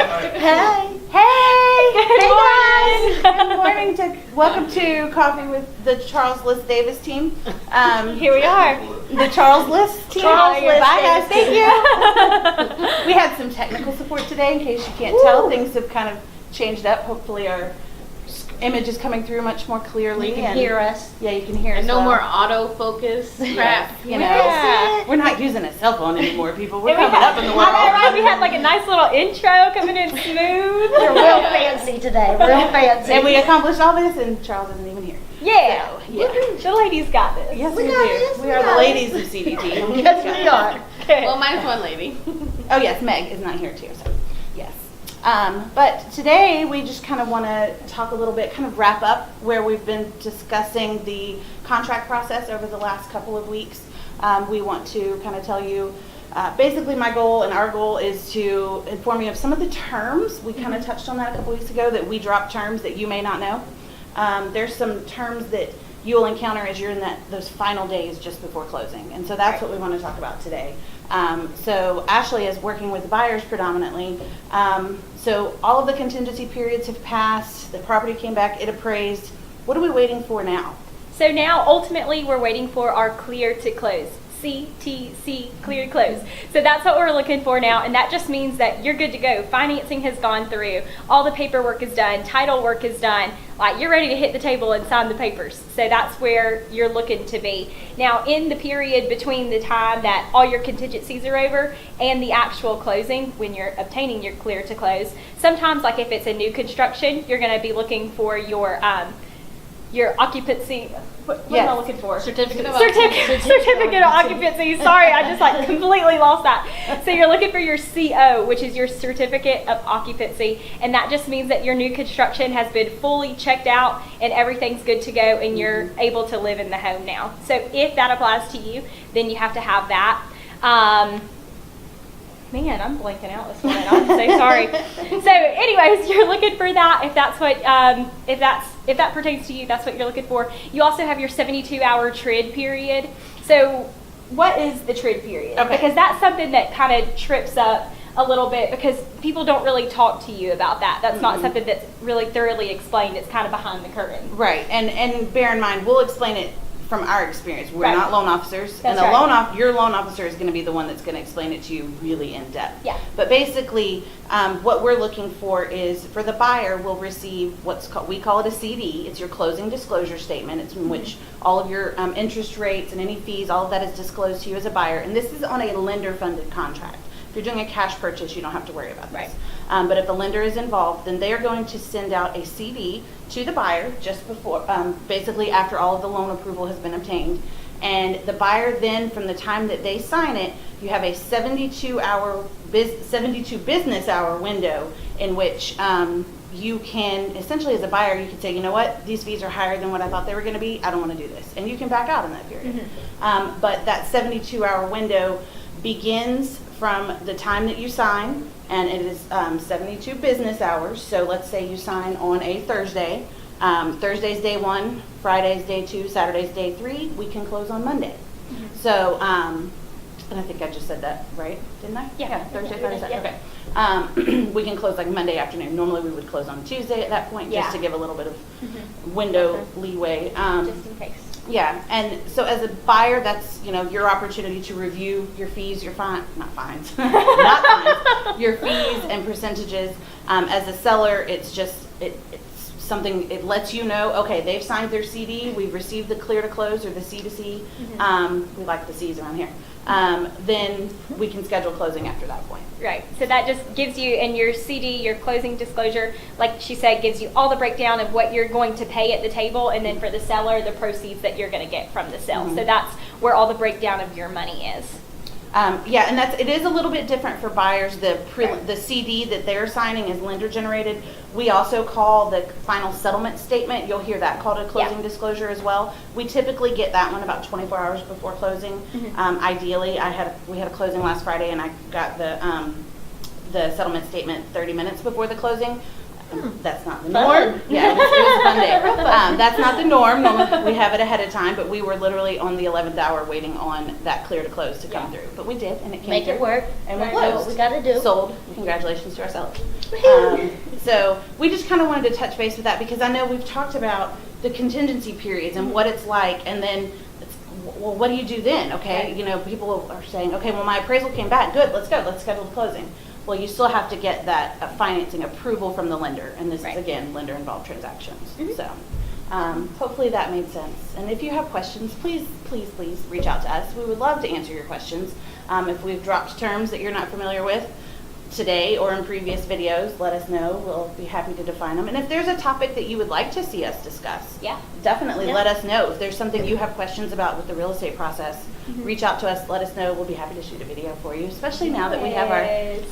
Hey. Hey. Good morning. Good morning. Welcome to Coffee with the Charles List Davis team. Here we are. The Charles List team. Charles List Bye guys. Davis Thank you. We had some technical support today. In case you can't tell, things have kind of changed up. Hopefully our image is coming through much more clearly. You can hear us. Yeah, you can hear us. And no well. more autofocus crap. You know, Yeah. we're not using a cell phone anymore, people. We're coming up in the world. I know, right? We had like a nice little intro coming in smooth. We're real fancy today. Real fancy. And we accomplished all this, and Charles isn't even here. Yeah. So, yeah. The ladies got this. Yes, We we, got do. this, We we are the got ladies of CDT. Yes, we are. Well, minus one lady. Oh yes, Meg is not here too. So yes. But today we just kind of want to talk a little bit, kind of wrap up where we've been discussing the contract process over the last couple of weeks. We want to kind of tell you, basically my goal and our goal is to inform you of some of the terms. We kind of touched on that a couple weeks ago, that we drop terms that you may not know. There's some terms that you'll encounter as you're in those final days just before closing. And so that's what we want to talk about today. So Ashley is working with buyers predominantly. So all of the contingency periods have passed. The property came back, it appraised. What are we waiting for now? So now, ultimately, we're waiting for our clear to close. CTC, clear to close. So that's what we're looking for now, and that just means that you're good to go. Financing has gone through. All the paperwork is done. Title work is done. Like, you're ready to hit the table and sign the papers. So that's where you're looking to be. Now, in the period between the time that all your contingencies are over and the actual closing, when you're obtaining your clear to close, sometimes, like if it's a new construction, you're going to be looking for your occupancy. What am I looking for? Certificate of Occupancy. Sorry, I just like completely lost that. So you're looking for your CO, which is your certificate of occupancy, and that just means that your new construction has been fully checked out and everything's good to go, and you're able to live in the home now. So if that applies to you, then you have to have that. Man, I'm blanking out this morning. I'm so sorry. So, anyways, you're looking for that. If that's what, if that pertains to you, that's what you're looking for. You also have your 72-hour TRID period. So, what is the TRID period? Okay. Because that's something that kind of trips up a little bit, because people don't really talk to you about that. That's not something that's really thoroughly explained. It's kind of behind the curtain. Right, and bear in mind, we'll explain it from our experience. We're not loan officers, That's and right. Your loan officer is going to be the one that's going to explain it to you really in depth. Yeah. But basically, what we're looking for is, for the buyer, will receive we call it a CD. It's your closing disclosure statement. It's in which all of your interest rates and any fees, all of that is disclosed to you as a buyer. And this is on a lender-funded contract. If you're doing a cash purchase, you don't have to worry about this. Right. But if the lender is involved, then they are going to send out a CD to the buyer just before, basically after all of the loan approval has been obtained. And the buyer then, from the time that they sign it, you have a 72 business hour window in which you can, essentially as a buyer, you can say, you know what, these fees are higher than what I thought they were going to be. I don't want to do this. And you can back out in that period. But that 72-hour window begins from the time that you sign, and it is 72 business hours. So let's say you sign on a Thursday. Thursday's day 1, Friday's day 2, Saturday's day 3. We can close on Monday. So, and I think I just said that right, didn't I? Yeah. Thursday, Friday, Saturday. Yeah. Okay. We can close like Monday afternoon. Normally we would close on Tuesday at that point, just to give a little bit of window leeway. Just in case. Yeah, and so as a buyer, that's, your opportunity to review your fees, your not fines, your fees and percentages. As a seller, it's just, it's something, it lets you know, okay, they've signed their CD, we've received the clear to close or the C to C. We like the C's around here. Then we can schedule closing after that point. Right. So that just gives you, in your CD, your closing disclosure, like she said, gives you all the breakdown of what you're going to pay at the table, and then for the seller, the proceeds that you're going to get from the sale. So that's where all the breakdown of your money is. Yeah, and it is a little bit different for buyers. The CD that they're signing is lender generated. We also call the final settlement statement. You'll hear that called a closing disclosure as well. We typically get that one about 24 hours before closing. Ideally, we had a closing last Friday, and I got the settlement statement 30 minutes before the closing. That's not the Fun. norm. Yeah, it was a fun day. Real fun. That's not the norm. Normally we have it ahead of time, but we were literally on the 11th hour waiting on that clear to close to come through. But we did, and it came Make through. it work. And we Do closed. what we gotta do. Sold. Congratulations to ourselves. So we just kind of wanted to touch base with that because I know we've talked about the contingency periods and what it's like, and then well, what do you do then? Okay, you know, people are saying, okay, well, my appraisal came back. Good, let's go. Let's schedule the closing. Well, you still have to get that financing approval from the lender, and this is again lender-involved transactions. So hopefully that made sense. And if you have questions, please reach out to us. We would love to answer your questions. If we've dropped terms that you're not familiar with today or in previous videos, let us know. We'll be happy to define them. And if there's a topic that you would like to see us discuss, definitely let us know. If there's something you have questions about with the real estate process, reach out to us, let us know. We'll be happy to shoot a video for you, especially now that we have our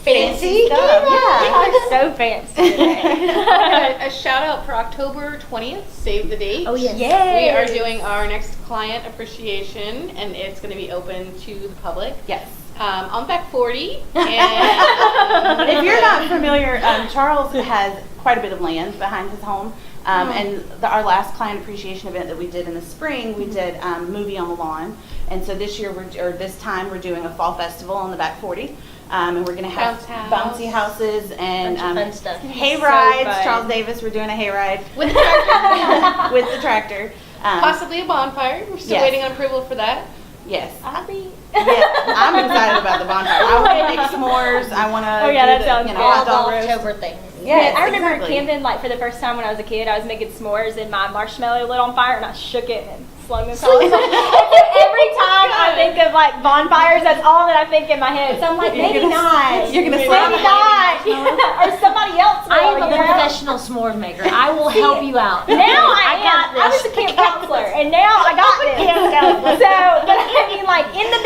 fancy stuff. We Yeah. are so fancy today. A shout out for October 20th, save the date. Oh, yes. We are doing our next client appreciation, and it's going to be open to the public. Yes. On back 40. And If you're not familiar, Charles has quite a bit of land behind his home. And our last client appreciation event that we did in the spring, we did Movie on the Lawn. And so this year, this time, we're doing a fall festival on the back 40. And we're going to have bouncy houses and Bunch of fun stuff. hay So rides. fun. Charles Davis, we're doing a hay ride with the tractor. with the tractor. Possibly a bonfire. We're still Yes. waiting on approval for that. Yes. I'll be. Yeah, I'm excited about the bonfire. I want to make s'mores. I want to Oh, yeah, that do sounds the, good. hot All the dog roast. October things. Yes, I remember exactly. camping like for the first time when I was a kid. I was making s'mores and my marshmallow lit on fire and I shook it and slung this all. Every time I think of like bonfires, that's all that I think in my head. So I'm like, maybe not. You're gonna Maybe slam it. not. or somebody else. I am will, a you know? professional s'more maker. I will help you out. Now I got am. I was a this. camp counselor, and now I got this. So, but I mean, like in the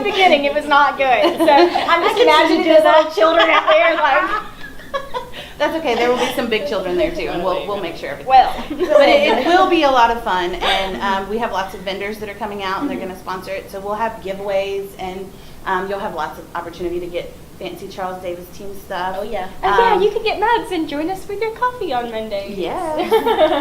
beginning, it was not good. So I'm just imagining those little children out there, like, That's okay. There will be some big children there too, and we'll make sure everything. well, But it will be a lot of fun, and we have lots of vendors that are coming out, and they're going to sponsor it. So we'll have giveaways, and you'll have lots of opportunity to get fancy Charles Davis team stuff. Oh, yeah. yeah, you can get mugs and join us with your coffee on Monday. Yeah.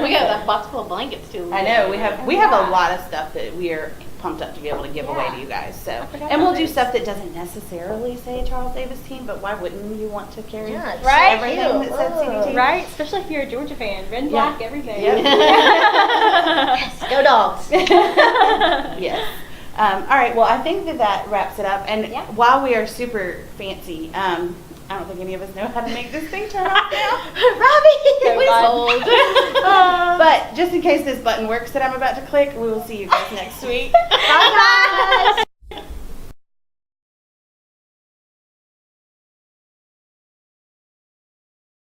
We got that box full of blankets too. I know we have a lot of stuff that we are pumped up to be able to give away to you guys. So, forgot and we'll about do this. stuff that doesn't necessarily say Charles Davis team, but why wouldn't you want to carry Yeah, it's Right? everything that says CDT? Right? Especially if you're a Georgia fan. Red and Yeah. black, everything. Yep. Yes, go dogs. Yes. All right. Well, I think that wraps it up. And Yeah. while we are super fancy, I don't think any of us know how to make this thing turn off now. So Please fun. hold. But just in case this button works that I'm about to click, we will see you guys next week. Bye, guys.